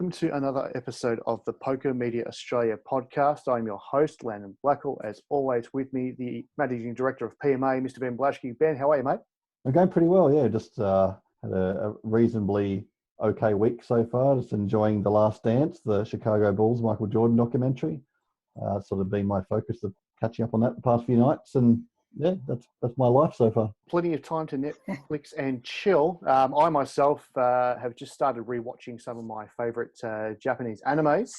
welcome to another episode of the Poker Media Australia podcast. I'm your host, Landon Blackall. As always, with me, the Managing Director of PMA, Mr. Ben Blashke. Ben, how are you, mate? I'm going pretty well, yeah. Just had a reasonably okay week so far. Just enjoying The Last Dance, the Chicago Bulls Michael Jordan documentary. Sort of been my focus of catching up on that the past few nights, and yeah, that's my life so far. Plenty of time to Netflix and chill. I myself have just started rewatching some of my favourite Japanese animes.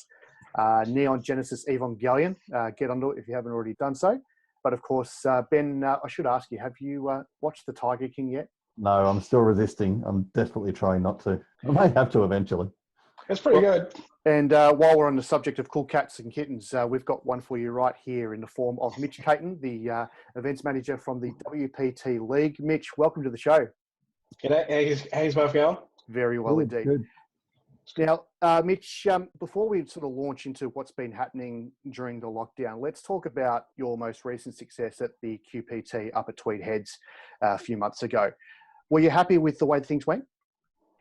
Neon Genesis Evangelion. Get onto it if you haven't already done so. But of course, Ben, I should ask you, have you watched The Tiger King yet? No, I'm still resisting. I'm desperately trying not to. I may have to eventually. It's pretty good. And while we're on the subject of cool cats and kittens, we've got one for you right here in the form of Mitch Caton, the events manager from the WPT League. Mitch, welcome to the show. G'day. How's both going? Very well indeed. Good. Now, Mitch, before we sort of launch into what's been happening during the lockdown, let's talk about your most recent success at the QPT up at Tweed Heads a few months ago. Were you happy with the way things went?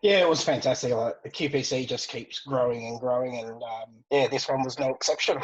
Yeah, it was fantastic. The QPC just keeps growing and growing, and this one was no exception.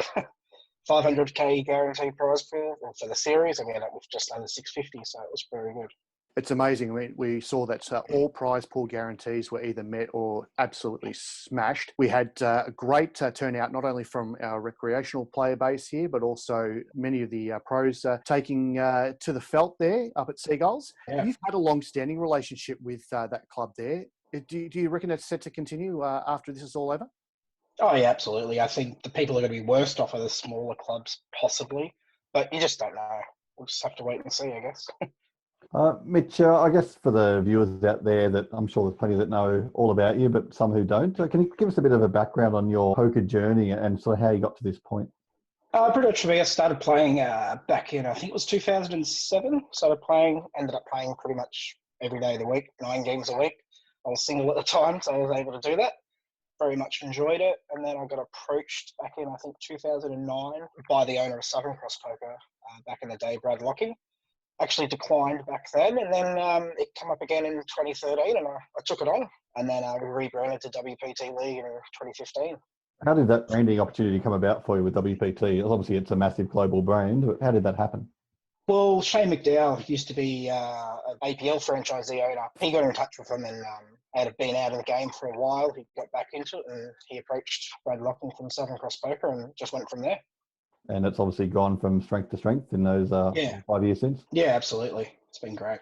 500k guaranteed prize pool for the series. I mean, it was just under 650, so it was very good. It's amazing. I mean, we saw that all prize pool guarantees were either met or absolutely smashed. We had a great turnout, not only from our recreational player base here, but also many of the pros taking to the felt there up at Seagulls. Yeah. You've had a long-standing relationship with that club there. Do you reckon it's set to continue after this is all over? Oh, yeah, absolutely. I think the people are going to be worst off are the smaller clubs, possibly. But you just don't know. We'll just have to wait and see, I guess. Mitch, I guess for the viewers out there, that I'm sure there's plenty that know all about you, but some who don't. Can you give us a bit of a background on your poker journey and sort of how you got to this point? Pretty much for me, I started playing back in, I think it was 2007. Ended up playing pretty much every day of the week, 9 games a week. I was single at the time, so I was able to do that. Very much enjoyed it. And then I got approached back in, I think, 2009 by the owner of Southern Cross Poker back in the day, Brad Locking. Actually declined back then, and then it came up again in 2013, and I took it on. And then we rebranded to WPT League in 2015. How did that branding opportunity come about for you with WPT? Obviously, it's a massive global brand, but how did that happen? Well, Shane McDowell used to be an APL franchisee owner. He got in touch with him and had been out of the game for a while. He got back into it, and he approached Brad Locking from Southern Cross Poker and just went from there. And it's obviously gone from strength to strength in those 5 years since. Yeah, absolutely. It's been great.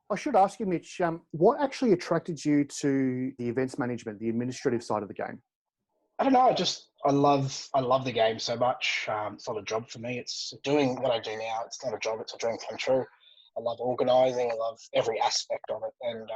I should ask you, Mitch, what actually attracted you to the events management, the administrative side of the game? I don't know. I love the game so much. It's not a job for me. It's doing what I do now. It's not a job. It's a dream come true. I love organising. I love every aspect of it. And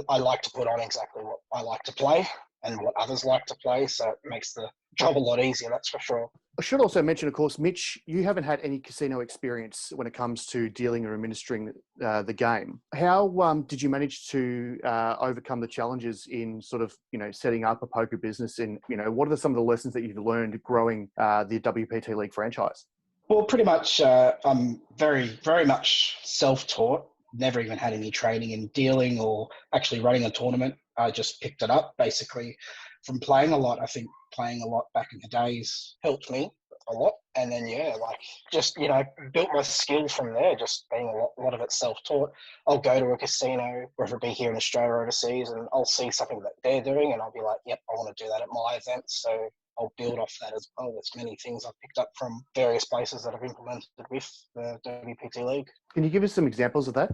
I like to put on exactly what I like to play and what others like to play. So it makes the job a lot easier, that's for sure. I should also mention, of course, Mitch, you haven't had any casino experience when it comes to dealing or administering the game. How did you manage to overcome the challenges in sort of, setting up a poker business? And, what are some of the lessons that you've learned growing the WPT League franchise? Well, pretty much I'm very, very much self-taught. Never even had any training in dealing or actually running a tournament. I just picked it up basically from playing a lot. I think playing a lot back in the days helped me a lot. And then, built my skill from there, just being a lot of it self-taught. I'll go to a casino, whether it be here in Australia or overseas, and I'll see something that they're doing and I'll be like, yep, I want to do that at my event. So I'll build off that as well. There's many things I've picked up from various places that I've implemented with the WPT League. Can you give us some examples of that?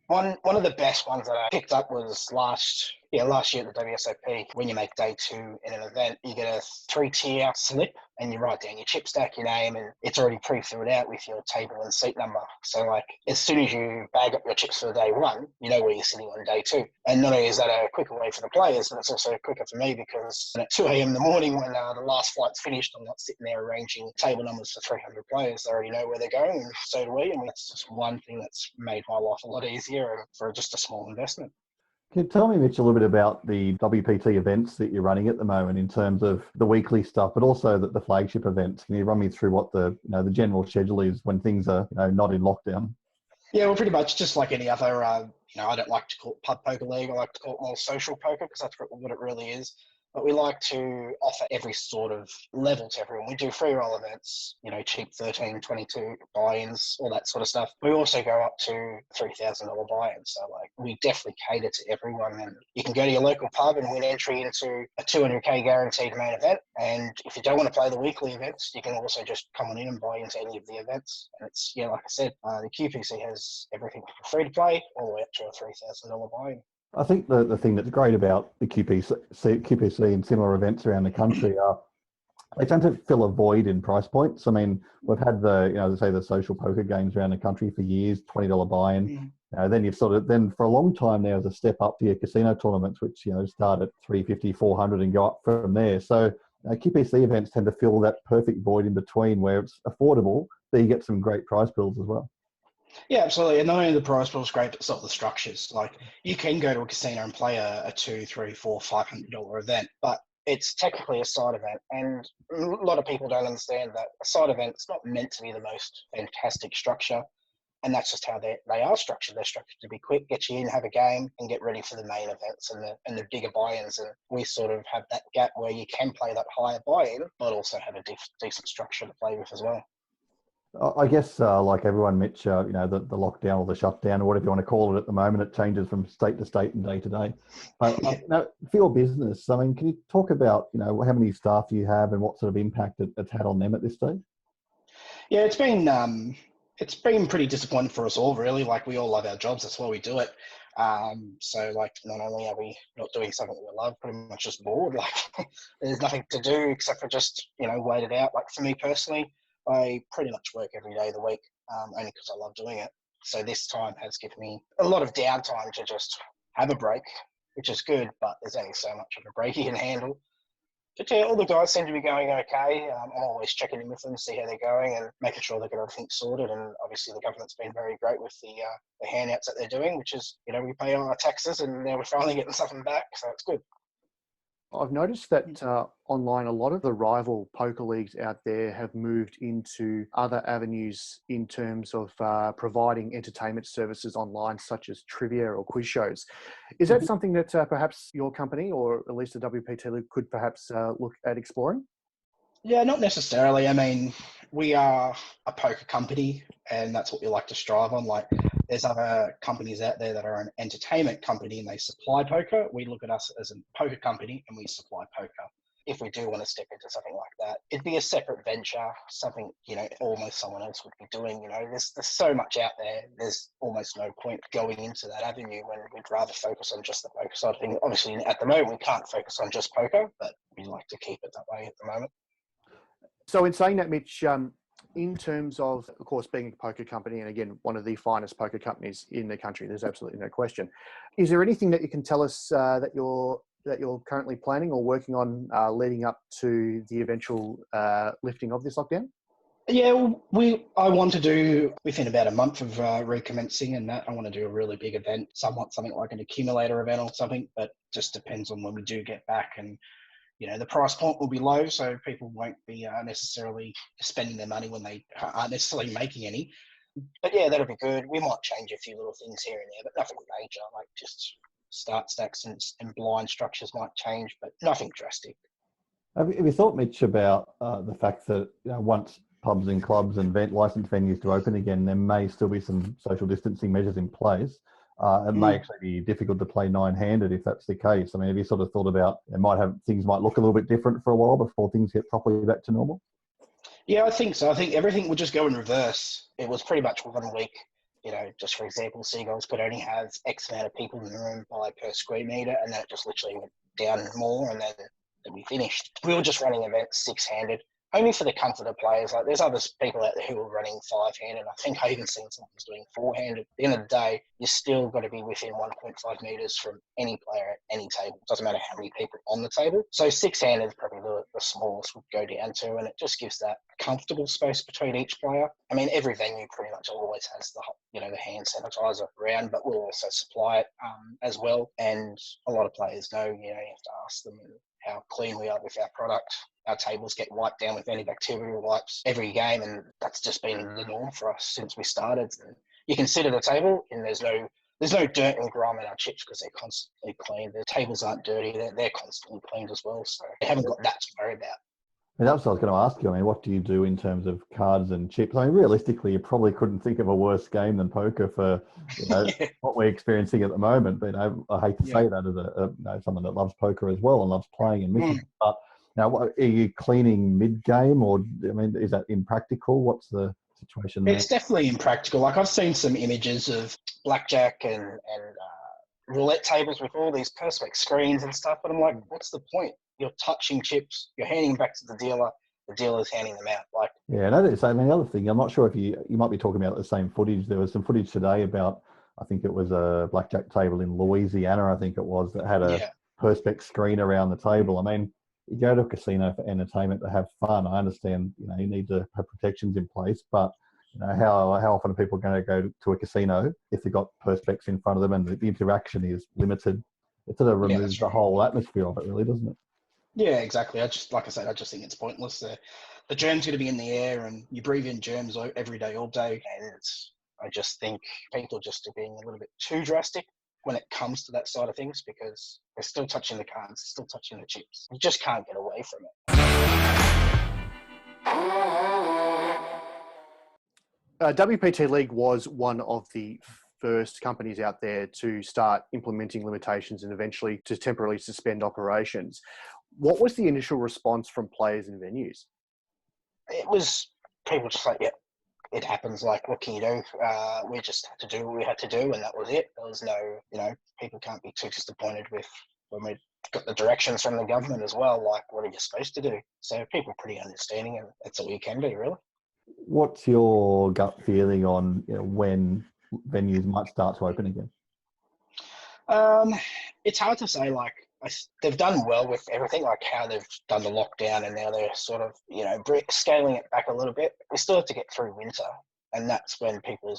One of the best ones that I picked up was last year at the WSOP. When you make day 2 in an event, you get a 3-tier slip and you write down your chip stack, your name, and it's already pre-filled out with your table and seat number. So as soon as you bag up your chips for day 1, you know where you're sitting on day 2. And not only is that a quicker way for the players, but it's also quicker for me because at 2 a.m. in the morning when the last flight's finished, I'm not sitting there arranging table numbers for 300 players. They already know where they're going, and so do we. And that's just one thing that's made my life a lot easier and for just a small investment. Can you tell me, Mitch, a little bit about the WPT events that you're running at the moment in terms of the weekly stuff, but also the flagship events? Can you run me through what the general schedule is when things are not in lockdown? Yeah, well, pretty much just like any other, I don't like to call it pub poker league. I like to call it more social poker because that's what it really is. But we like to offer every sort of level to everyone. We do free roll events, cheap 13, 22 buy-ins, all that sort of stuff. We also go up to $3,000 buy-ins. So we definitely cater to everyone. And you can go to your local pub and win entry into a 200K guaranteed main event. And if you don't want to play the weekly events, you can also just come on in and buy into any of the events. And it's, like I said, the QPC has everything from free to play all the way up to a $3,000 buy-in. I think the thing that's great about the QPC and similar events around the country are they tend to fill a void in price points. I mean, we've had the social poker games around the country for years, $20 buy-in. Then you've then for a long time there was a step up to your casino tournaments, which start at $350, $400 and go up from there. So QPC events tend to fill that perfect void in between where it's affordable, but you get some great prize pools as well. Yeah, absolutely. And not only the prize pool is great, but sort of the structures. Like you can go to a casino and play a $200, $300, $400, $500 event, but it's technically a side event. And a lot of people don't understand that a side event's not meant to be the most fantastic structure. And that's just how they are structured. They're structured to be quick, get you in, have a game, and get ready for the main events and the bigger buy-ins. And we sort of have that gap where you can play that higher buy-in, but also have a decent structure to play with as well. I guess, like everyone, Mitch, the lockdown or the shutdown or whatever you want to call it at the moment, it changes from state to state and day to day. For your business, I mean, can you talk about, how many staff you have and what sort of impact it's had on them at this stage? Yeah, it's been pretty disappointing for us all, really. Like, we all love our jobs. That's why we do it. So, not only are we not doing something we love, pretty much just bored. Like, there's nothing to do except for just, wait it out. Like, for me personally, I pretty much work every day of the week, only because I love doing it. So this time has given me a lot of downtime to just have a break, which is good, but there's only so much of a break you can handle. But yeah, all the guys seem to be going okay. I'm always checking in with them, see how they're going and making sure they get everything sorted. And obviously the government's been very great with the handouts that they're doing, which is, we pay all our taxes and now we're finally getting something back. So it's good. I've noticed that online, a lot of the rival poker leagues out there have moved into other avenues in terms of providing entertainment services online, such as trivia or quiz shows. Is that something that perhaps your company or at least the WPT League could perhaps look at exploring? Yeah, not necessarily. I mean, we are a poker company and that's what we like to strive on. Like, there's other companies out there that are an entertainment company and they supply poker. We look at us as a poker company and we supply poker. If we do want to step into something like that, it'd be a separate venture, something, almost someone else would be doing. There's so much out there. There's almost no point going into that avenue when we'd rather focus on just the poker side of things. Obviously, at the moment, we can't focus on just poker, but we like to keep it that way at the moment. So in saying that, Mitch, in terms of course, being a poker company, and again, one of the finest poker companies in the country, there's absolutely no question. Is there anything that you can tell us that you're currently planning or working on leading up to the eventual lifting of this lockdown? Yeah, I want to do within about a month of recommencing and that. I want to do a really big event, something like an accumulator event or something, but just depends on when we do get back. And the price point will be low, so people won't be necessarily spending their money when they aren't necessarily making any. But yeah, that'll be good. We might change a few little things here and there, but nothing major. Like just start stacks and blind structures might change, but nothing drastic. Have you thought, Mitch, about the fact that once pubs and clubs and licensed venues to open again, there may still be some social distancing measures in place? It may actually be difficult to play nine-handed if that's the case. I mean, have you sort of thought about things might look a little bit different for a while before things get properly back to normal? Yeah, I think so. I think everything would just go in reverse. It was pretty much 1 week. Just for example, Seagulls could only have X amount of people in the room per square metre, and then it just literally went down more, and then we finished. We were just running events six-handed, only for the comfort of players. Like, there's other people out there who are running five-handed. I think I even seen someone who's doing four-handed. At the end of the day, you're still got to be within 1.5 metres from any player at any table. Doesn't matter how many people on the table. So six-handed is probably the smallest would go down to, and it just gives that comfortable space between each player. I mean, every venue pretty much always has the hand sanitizer around, but we'll also supply it as well. And a lot of players know, you have to ask them how clean we are with our product. Our tables get wiped down with antibacterial wipes every game, and that's just been the norm for us since we started. And you can sit at a table and there's no dirt and grime in our chips because they're constantly cleaned. The tables aren't dirty; they're constantly cleaned as well, so they haven't got that to worry about. And that's what I was going to ask you. I mean, what do you do in terms of cards and chips? I mean, realistically, you probably couldn't think of a worse game than poker for Yeah. what we're experiencing at the moment. But I hate to say that as someone that loves poker as well and loves playing and missing. But now, are you cleaning mid-game, or I mean, is that impractical? What's the situation there? It's definitely impractical. Like, I've seen some images of blackjack and roulette tables with all these perspex screens and stuff, but I'm like, what's the point? You're touching chips, you're handing them back to the dealer's handing them out. Like, yeah, that is. I mean, the other thing, I'm not sure if you might be talking about the same footage. There was some footage today about, I think it was a blackjack table in Louisiana, I think it was, that had a perspex screen around the table. I mean, you go to a casino for entertainment to have fun. I understand, you need to have protections in place, but how often are people going to go to a casino if they've got perspex in front of them and the interaction is limited? It sort of removes the whole atmosphere of it, really, doesn't it? Yeah, exactly. I just think it's pointless. The germs going to be in the air, and you breathe in germs every day, all day. And I just think people just are being a little bit too drastic when it comes to that side of things, because they're still touching the cards, still touching the chips. You just can't get away from it. WPT League was one of the first companies out there to start implementing limitations and eventually to temporarily suspend operations. What was the initial response from players and venues? It was people just like, it happens. Like, what can you do? We just had to do what we had to do, and that was it. There was no, people can't be too disappointed with when we got the directions from the government as well. Like, what are you supposed to do? So people are pretty understanding, and that's all you can do, really. What's your gut feeling on when venues might start to open again? It's hard to say. Like, they've done well with everything, like how they've done the lockdown, and now they're sort of, scaling it back a little bit. We still have to get through winter, and that's when people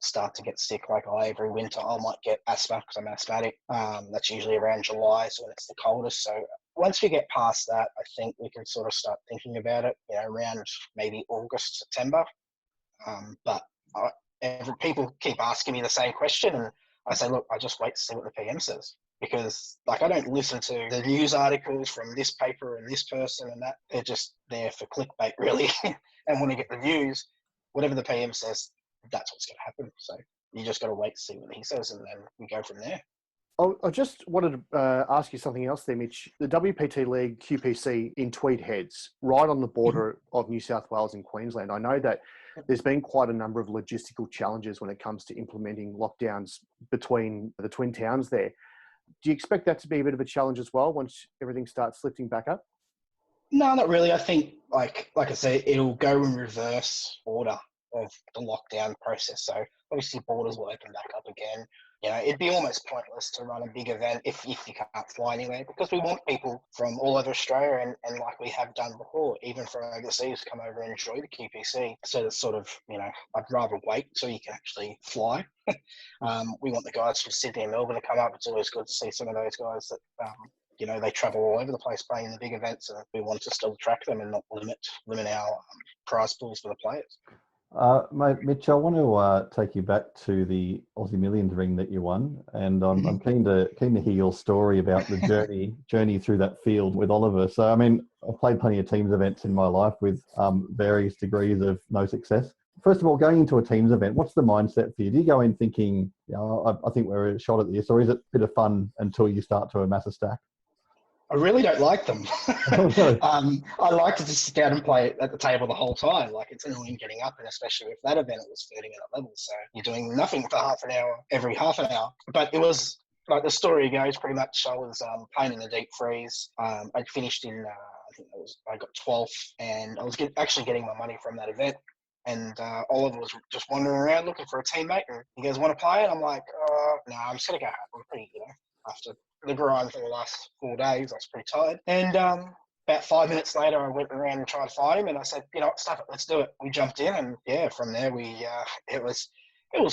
start to get sick. Like, every winter I might get asthma because I'm asthmatic. That's usually around July, so when it's the coldest. So once we get past that, I think we can sort of start thinking about it, around maybe August, September. But people keep asking me the same question, and I say, look, I just wait to see what the PM says. Because, like, I don't listen to the news articles from this paper and this person and that. They're just there for clickbait, really. And when you get the news, whatever the PM says, that's what's going to happen. So you just got to wait to see what he says, and then we go from there. I just wanted to ask you something else there, Mitch. The WPT League QPC in Tweed Heads, right on the border of New South Wales and Queensland. I know that there's been quite a number of logistical challenges when it comes to implementing lockdowns between the twin towns there. Do you expect that to be a bit of a challenge as well once everything starts lifting back up? No, not really. I think, like I say, it'll go in reverse order of the lockdown process. So obviously borders will open back up again. It'd be almost pointless to run a big event if you can't fly anywhere, because we want people from all over Australia and like we have done before, even from overseas, come over and enjoy the QPC. So it's sort of, I'd rather wait so you can actually fly. We want the guys from Sydney and Melbourne to come up. It's always good to see some of those guys that, they travel all over the place playing the big events, and we want to still track them and not limit our prize pools for the players. Mate, Mitch, I want to take you back to the Aussie Millions ring that you won, and I'm keen to hear your story about the journey through that field with Oliver. So, I mean, I've played plenty of teams events in my life with various degrees of no success. First of all, going into a teams event, what's the mindset for you? Do you go in thinking, I think we're a shot at this, or is it a bit of fun until you start to amass a stack? I really don't like them. I like to just sit down and play at the table the whole time. Like, it's annoying getting up, and especially with that event, it was 30-minute level. So you're doing nothing for half an hour, every half an hour. But it was, like the story goes, pretty much I was playing in the deep freeze. I finished in, I got 12th, and I was actually getting my money from that event. And Oliver was just wandering around looking for a teammate, and he goes, want to play? And I'm like, no, I'm just going to go home. I'm pretty, after the grind for the last 4 days, I was pretty tired. And about 5 minutes later, I went around and tried to find him, and I said, stuff it, let's do it. We jumped in, and from there it was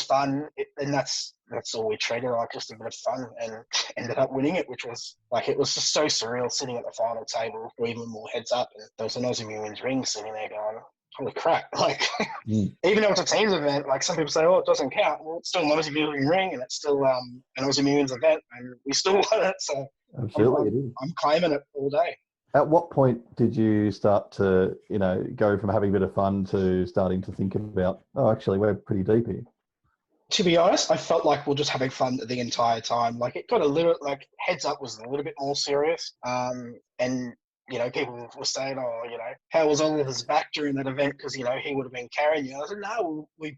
fun, and that's all we treated like, just a bit of fun, and ended up winning it, which was like, it was just so surreal sitting at the final table, or even more heads up, and there was an Aussie Millions ring sitting there going, holy crap, like, even though it's a teams event, like some people say, oh, it doesn't count. Well, it's still an Aussie Million ring, and it's still an Aussie Millions event, and we still won it. So absolutely, I'm claiming it all day. At what point did you start to, go from having a bit of fun to starting to think about, oh, actually, we're pretty deep here? To be honest, I felt like we're just having fun the entire time. Like, it got a little, like, Heads Up was a little bit more serious. And, people were saying, oh, how was Oliver's back during that event? Because, he would have been carrying you. I said, no, we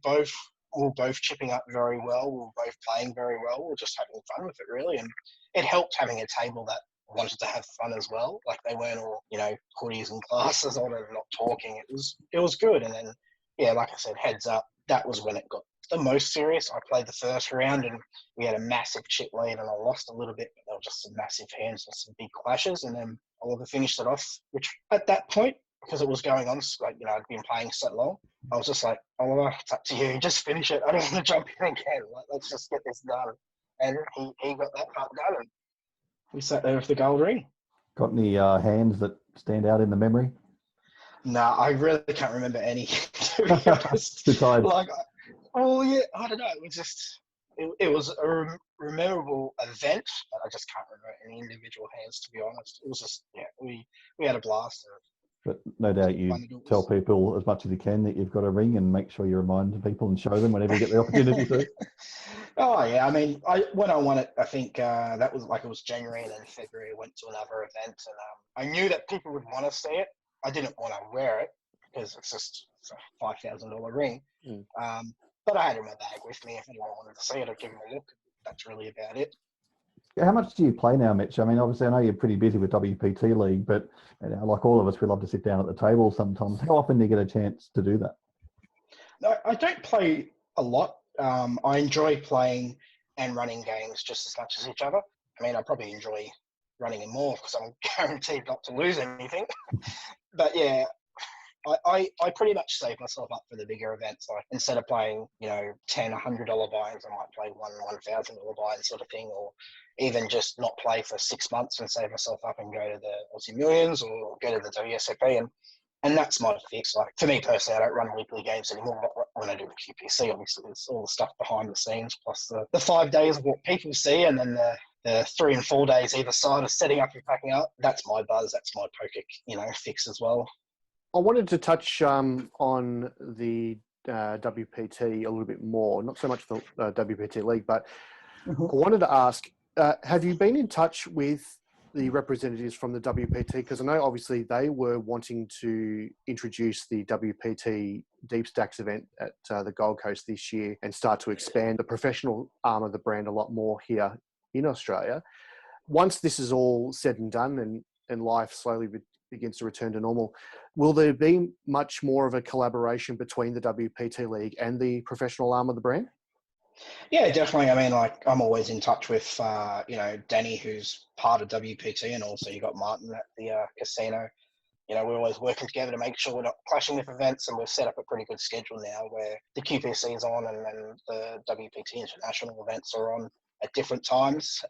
were both chipping up very well. We were both playing very well. We were just having fun with it, really. And it helped having a table that wanted to have fun as well. Like, they weren't all, hoodies and glasses on and not talking. It was good. And then, yeah, like I said, Heads Up, that was when it got the most serious. I played the first round and we had a massive chip lead and I lost a little bit, but there were just some massive hands and some big clashes. And then Oliver finished it off, which at that point, because it was going on, like, I'd been playing so long, I was just like, Oliver, it's up to you. Just finish it. I don't want to jump in again. Like, let's just get this done. And he got that part done. And we sat there with the gold ring. Got any hands that stand out in the memory? No, I really can't remember any, to be honest. Like, oh yeah, I don't know. It was just, it was a memorable event, but I just can't remember any individual hands, to be honest. It was just, yeah, we had a blast. But no doubt you tell people as much as you can that you've got a ring and make sure you remind people and show them whenever you get the opportunity to. Oh yeah, I mean, when I won it, I think that was like, it was January, and then February I went to another event, and I knew that people would want to see it. I didn't want to wear it because it's just a $5,000 ring. But I had it in my bag with me. If anyone wanted to see it, I'd give them a look. That's really about it. How much do you play now, Mitch? I mean, obviously, I know you're pretty busy with WPT League, but like all of us, we love to sit down at the table sometimes. How often do you get a chance to do that? No, I don't play a lot. I enjoy playing and running games just as much as each other. I mean, I probably enjoy running it more because I'm guaranteed not to lose anything. But yeah, I pretty much save myself up for the bigger events. Like, instead of playing, $10, $100 buy-ins, I might play $1,000 buy-in sort of thing, or even just not play for 6 months and save myself up and go to the Aussie Millions or go to the WSOP. And that's my fix. Like, for me personally, I don't run weekly games anymore. When I do the QPC, obviously, there's all the stuff behind the scenes, plus the 5 days of what people see, and then the 3 and 4 days either side of setting up and packing up. That's my buzz. That's my poker, fix as well. I wanted to touch on the WPT a little bit more, not so much the WPT League, but I wanted to ask, have you been in touch with the representatives from the WPT? Because I know obviously they were wanting to introduce the WPT Deep Stacks event at the Gold Coast this year and start to expand the professional arm of the brand a lot more here in Australia. Once this is all said and done and life slowly begins to return to normal, will there be much more of a collaboration between the WPT League and the professional arm of the brand? Yeah, definitely. I mean, like, I'm always in touch with, Danny, who's part of WPT, and also you got Martin at the casino. We're always working together to make sure we're not clashing with events, and we've set up a pretty good schedule now where the QPC is on and then the WPT international events are on at different times,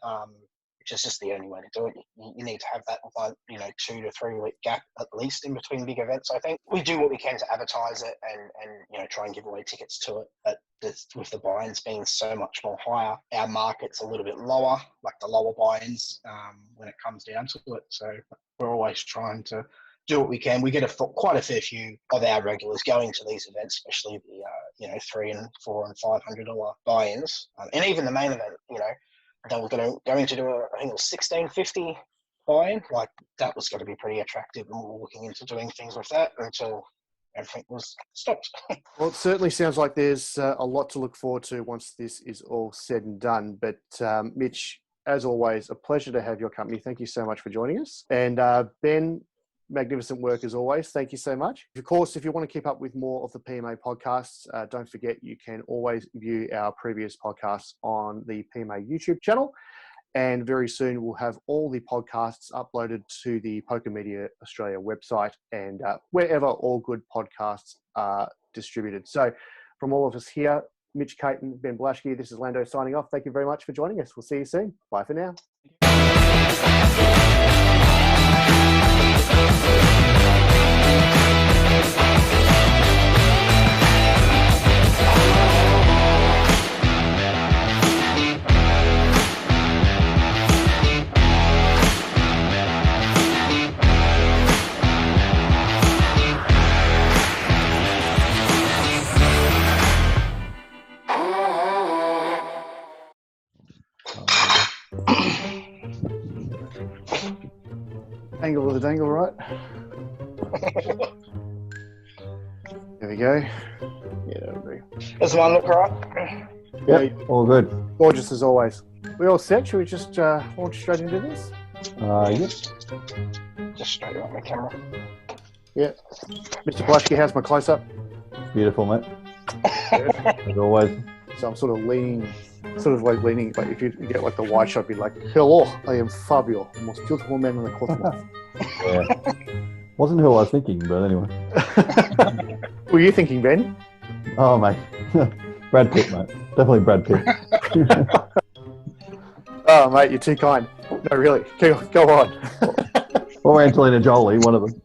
which is just the only way to do it. You need to have that 2 to 3 week gap at least in between big events. I think we do what we can to advertise it and try and give away tickets to it. But with the buy-ins being so much more higher, our market's a little bit lower, like the lower buy-ins when it comes down to it. So we're always trying to do what we can. We get quite a fair few of our regulars going to these events, especially the $300 and $400 and $500 buy-ins, and even the main event. They were going to do I think it was $1,650 buy-in. Like, that was going to be pretty attractive, and we were looking into doing things with that until everything was stopped. Well, it certainly sounds like there's a lot to look forward to once this is all said and done. But Mitch, as always, a pleasure to have your company. Thank you so much for joining us. And Ben, magnificent work as always. Thank you so much. Of course, if you want to keep up with more of the PMA podcasts, don't forget you can always view our previous podcasts on the PMA YouTube channel. And very soon we'll have all the podcasts uploaded to the Poker Media Australia website and wherever all good podcasts are distributed. So from all of us here, Mitch Caton, Ben Blashke, this is Lando signing off. Thank you very much for joining us. We'll see you soon. Bye for now. We'll be right back. the dangle, right? There we go. Yeah, that'll do. Does mine look right? Yep, all good. Gorgeous as always. We all set? Should we just launch straight into this? Yep. Just straight up my camera. Yeah. Mr. Palaschke, how's my close-up? Beautiful, mate. As always. So I'm sort of leaning, but if you get like the wide shot, be like, hello, I am Fabio, the most beautiful man in the cosmos. Yeah. Wasn't who I was thinking, but anyway. Were you thinking, Ben? Oh, mate. Brad Pitt, mate. Definitely Brad Pitt. Oh, mate, you're too kind. No, really. Go on. Or Angelina Jolie, one of them.